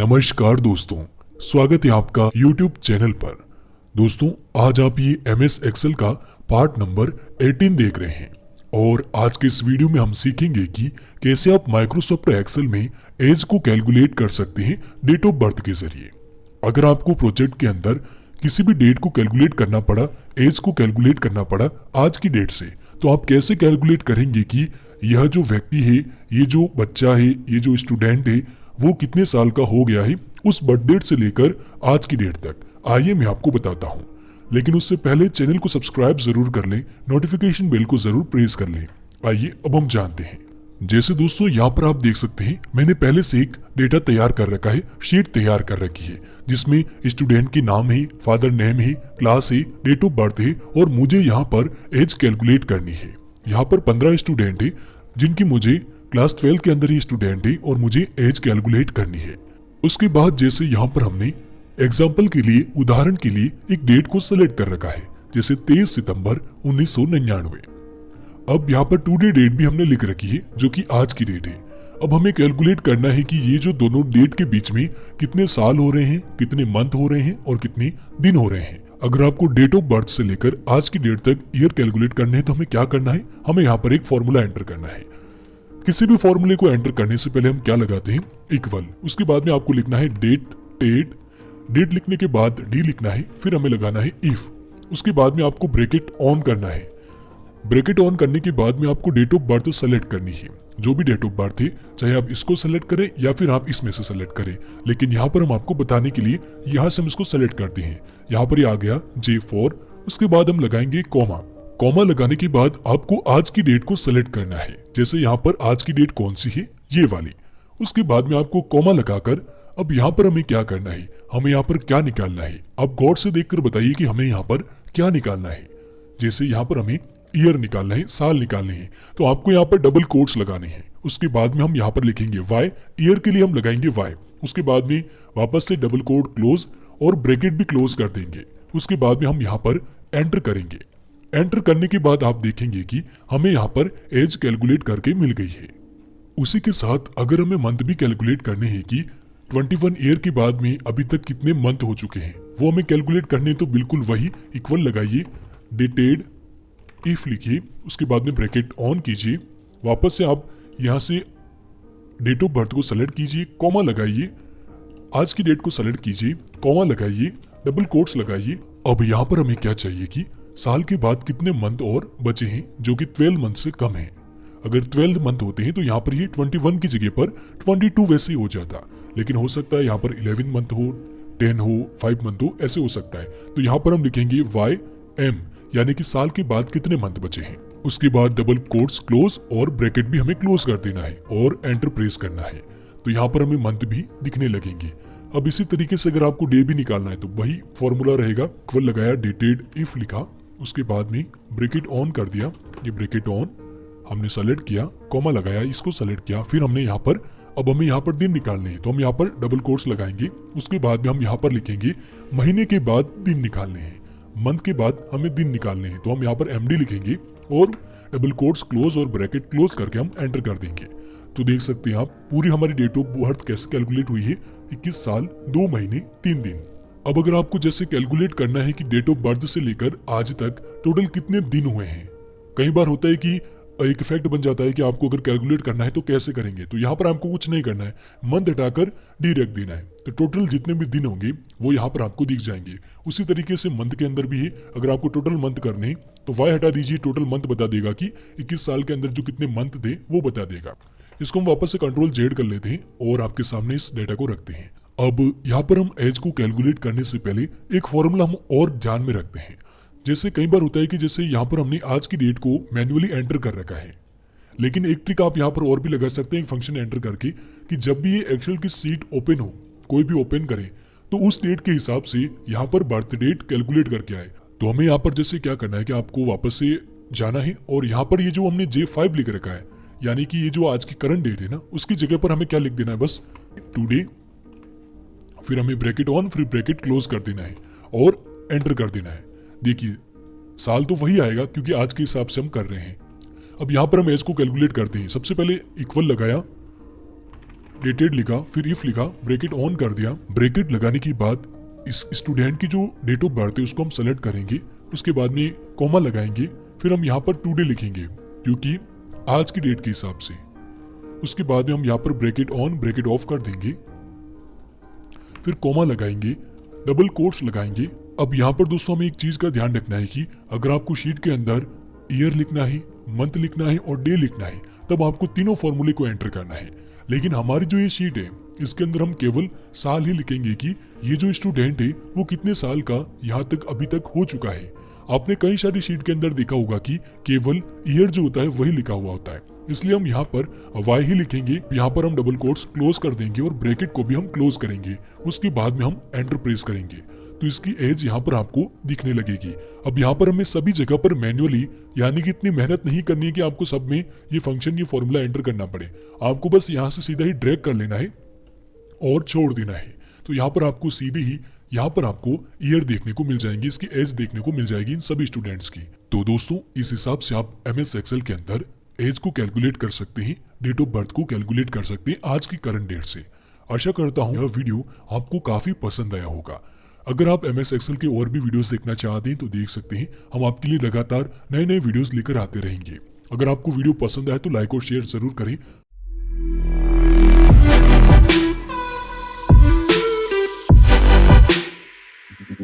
नमस्कार दोस्तों, स्वागत है आपका YouTube चैनल पर। दोस्तों, आज आप ये MS एक्सेल का पार्ट नंबर 18 देख रहे हैं और आज के इस वीडियो में हम सीखेंगे कि कैसे आप माइक्रोसॉफ्ट एक्सेल में एज को कैलकुलेट कर सकते हैं डेट ऑफ बर्थ के जरिए। अगर आपको प्रोजेक्ट के अंदर किसी भी डेट को कैलकुलेट करना पड़ा, एज को कैलकुलेट करना पड़ा आज की डेट से, तो आप कैसे कैलकुलेट करेंगे कि यह जो व्यक्ति है, ये जो बच्चा है, ये जो स्टूडेंट है, वो कितने साल का हो गया है उस बर्थ डेट से लेकर आज की डेट तक। आइए मैं आपको बताता हूँ, लेकिन उससे पहले चैनल को सब्सक्राइब जरूर कर लें, नोटिफिकेशन बेल को जरूर प्रेस कर लें। आइए अब हम जानते हैं। जैसे दोस्तों यहाँ पर आप देख सकते हैं, मैंने पहले से एक डेटा तैयार कर रखा है, शीट तैयार कर रखी है, जिसमें स्टूडेंट की नाम है, फादर नेम है, क्लास है, डेट ऑफ बर्थ है और मुझे यहाँ पर एज कैलकुलेट करनी है। यहाँ पर 15 स्टूडेंट है जिनकी मुझे क्लास 12 के अंदर ही स्टूडेंट है और मुझे एज कैलकुलेट करनी है। उसके बाद जैसे यहाँ पर हमने एग्जाम्पल के लिए, उदाहरण के लिए एक डेट को सिलेक्ट कर रखा है, जैसे 23 सितंबर 1999। अब यहाँ पर टुडे डेट भी हमने लिख रखी है जो कि आज की डेट है। अब हमें कैलकुलेट करना है कि ये जो दोनों डेट के बीच में कितने साल हो रहे हैं, कितने मंथ हो रहे हैं और कितने दिन हो रहे हैं। अगर आपको डेट ऑफ बर्थ से लेकर आज की डेट तक ईयर कैलकुलेट करने हैं तो हमें क्या करना है, हमें यहाँ पर एक फॉर्मूला एंटर करना है। किसी भी फॉर्मूले को एंटर करने से पहले हम क्या लगाते हैं, इक्वल। उसके बाद में आपको लिखना है डेट लिखने के बाद डी लिखना है, फिर हमें लगाना है इफ। उसके बाद में आपको ब्रैकेट ऑन करना है। ब्रैकेट ऑन करने के बाद में आपको डेट ऑफ बर्थ सेलेक्ट करनी है, जो भी डेट ऑफ बर्थ है, चाहे आप इसको सेलेक्ट करें या फिर आप इसमें से सेलेक्ट करें। लेकिन यहाँ पर हम आपको बताने के लिए यहाँ से हम इसको सेलेक्ट करते हैं। यहाँ पर ये आ गया J4। उसके बाद हम लगाएंगे कॉमा लगाने के बाद आपको आज की डेट को सेलेक्ट करना है। जैसे यहाँ पर आज की डेट कौन सी है, ये वाली। उसके बाद में आपको कॉमा लगाकर अब यहाँ पर हमें क्या करना है, हमें यहाँ पर क्या निकालना है, आप गौर से देखकर बताइए कि हमें यहाँ पर क्या निकालना है। जैसे यहाँ पर हमें ईयर निकालना है, साल निकालने हैं, तो आपको यहाँ पर डबल कोट्स लगाने हैं। उसके बाद में हम यहाँ पर लिखेंगे वाई, ईयर के लिए हम लगाएंगे वाई। उसके बाद में वापस से डबल कोट क्लोज और ब्रैकेट भी क्लोज कर देंगे। उसके बाद में हम यहाँ पर एंटर करेंगे। एंटर करने के बाद आप देखेंगे कि हमें यहाँ पर एज कैलकुलेट करके मिल गई है। उसी के साथ अगर हमें मंथ भी कैलकुलेट करने हैं कि 21 ईयर के बाद में अभी तक कितने मंथ हो चुके हैं, वो हमें कैलकुलेट करने, तो बिल्कुल वही इक्वल लगाइए, डेटेड इफ लिखिए, उसके बाद में ब्रैकेट ऑन कीजिए। वापस से आप यहाँ से डेट ऑफ बर्थ को सेलेक्ट कीजिए, कॉमा लगाइए, आज की डेट को सेलेक्ट कीजिए, कॉमा लगाइए, डबल कोट्स लगाइए। अब यहाँ पर हमें क्या चाहिए कि साल के बाद कितने मंथ और बचे हैं जो कि 12 मंथ से कम है। अगर 12 मंथ होते हैं तो यहाँ पर ये 21 की जगह पर 22 वैसे ही हो जाता, लेकिन हो सकता है यहाँ पर 11 मंथ हो, 10 हो, 5 मंथ हो, ऐसे हो सकता है। तो यहाँ पर हम लिखेंगे YM, यानी कि साल के बाद कितने मंथ बचे हैं। उसके बाद डबल कोट्स क्लोज और ब्रैकेट भी हमें क्लोज कर देना है और एंटर प्रेस करना है। तो यहाँ पर हमें मंथ भी दिखने लगेंगे। अब इसी तरीके से अगर आपको डे भी निकालना है तो वही फॉर्मूला रहेगा, इक्वल लगाया, डेटेड इफ लिखा, उसके बाद में ब्रैकेट ऑन कर दिया, ये ब्रैकेट ऑन हमने सेलेक्ट किया, कॉमा लगाया, इसको सेलेक्ट किया, फिर हमने यहाँ पर, अब हमें यहाँ पर दिन निकालने हैं तो हम यहाँ पर डबल कोट्स लगाएंगे। उसके बाद में हम यहाँ पर लिखेंगे महीने के बाद दिन निकालने हैं, मंथ के बाद हमें दिन निकालने हैं, तो हम यहाँ पर MD लिखेंगे और डबल कोट्स क्लोज और ब्रैकेट क्लोज करके हम एंटर कर देंगे। तो देख सकते हैं आप पूरी हमारी डेट ऑफ बर्थ कैसे कैलकुलेट हुई है, 21 साल 2 महीने 3 दिन। अब अगर आपको जैसे कैलकुलेट करना है कि डेट ऑफ बर्थ से लेकर आज तक टोटल कितने दिन हुए हैं, कई बार होता है कि एक इफेक्ट बन जाता है कि आपको अगर कैलकुलेट करना है तो कैसे करेंगे। तो यहाँ पर आपको कुछ नहीं करना है, मंथ हटाकर डी रख देना है, तो टोटल जितने भी दिन होंगे वो यहाँ पर आपको दिख जाएंगे। उसी तरीके से मंथ के अंदर भी है, अगर आपको टोटल मंथ करने हैं तो वाई हटा दीजिए, टोटल मंथ बता देगा कि 21 साल के अंदर जो कितने मंथ थे वो बता देगा। इसको हम वापस से कंट्रोल जेड कर लेते हैं और आपके सामने इस डेटा को रखते हैं। अब यहाँ पर हम एज को कैलकुलेट करने से पहले एक फॉर्मूला हम और ध्यान में रखते हैं। जैसे कई बार होता है कि जैसे यहाँ पर हमने आज की डेट को मैन्युअली एंटर कर रखा है, लेकिन एक ट्रिक आप यहाँ पर और भी लगा सकते हैं, एक फंक्शन एंटर करके, कि जब भी ये एक्सेल की सीट ओपन हो, कोई भी ओपन करें, तो उस डेट के हिसाब से यहाँ पर बर्थ डेट कैलकुलेट करके आए। तो हमें यहाँ पर जैसे क्या करना है कि आपको वापस से जाना है और यहाँ पर ये जो हमने J5 लिख रखा है, यानी कि ये जो आज की करंट डेट है ना, उसकी जगह पर हमें क्या लिख देना है, बस टुडे, फिर हमें ब्रैकेट ऑन, फिर ब्रैकेट क्लोज कर देना है और एंटर कर देना है। देखिए साल तो वही आएगा क्योंकि आज के हिसाब से हम कर रहे हैं। अब यहाँ पर हम एज को कैलकुलेट करते हैं। सबसे पहले इक्वल लगाया, डेटेड लिखा, फिर इफ लिखा, ब्रैकेट ऑन कर दिया। ब्रैकेट लगाने के बाद इस स्टूडेंट की जो डेट ऑफ बर्थ है उसको हम सेलेक्ट करेंगे, उसके बाद में कॉमा लगाएंगे, फिर हम यहाँ पर टुडे लिखेंगे क्योंकि आज की डेट के हिसाब से। उसके बाद में हम यहाँ पर ब्रैकेट ऑन ब्रैकेट ऑफ कर देंगे, फिर कॉमा लगाएंगे, डबल कोट्स लगाएंगे। अब यहाँ पर दोस्तों हमें एक चीज का ध्यान रखना है कि अगर आपको शीट के अंदर ईयर लिखना है, मंथ लिखना है और डे लिखना है तब आपको तीनों फॉर्मूले को एंटर करना है। लेकिन हमारी जो ये शीट है इसके अंदर हम केवल साल ही लिखेंगे कि ये जो स्टूडेंट है वो कितने साल का यहाँ तक अभी तक हो चुका है। आपने कई सारी शीट के अंदर देखा होगा कि केवल ईयर जो होता है वही लिखा हुआ होता है, इसलिए हम यहाँ पर वाई ही लिखेंगे। यहाँ पर हम डबल कोट्स क्लोज कर देंगे और ब्रैकेट को भी हम क्लोज करेंगे। उसके बाद में हम एंटर प्रेस करेंगे तो इसकी एज यहाँ पर आपको दिखने लगेगी। अब यहाँ पर हमें सभी जगह पर मैन्युअली यानी कि इतनी मेहनत नहीं करनी है कि आपको सब में ये फंक्शन ये फॉर्मूला एंटर करना पड़े। आपको बस यहाँ से सीधा ही ड्रैग कर लेना है और छोड़ देना है। तो यहाँ पर आपको सीधे ही यहाँ पर आपको ईयर देखने को मिल जाएंगी, इसकी एज देखने को मिल जाएगी इन सभी स्टूडेंट्स की। तो दोस्तों इस हिसाब से आप MS एक्सेल के अंदर एज को कैलकुलेट कर सकते हैं, डेट ऑफ बर्थ को कैलकुलेट कर सकते हैं आज की करंट डेट से। आशा करता हूँ यह वीडियो आपको काफी पसंद आया होगा। अगर आप MS एक्सेल के और भी वीडियोस देखना चाहते हैं तो देख सकते हैं, हम आपके लिए लगातार नए नए वीडियोस लेकर आते रहेंगे। अगर आपको वीडियो पसंद आए तो लाइक और शेयर जरूर करें।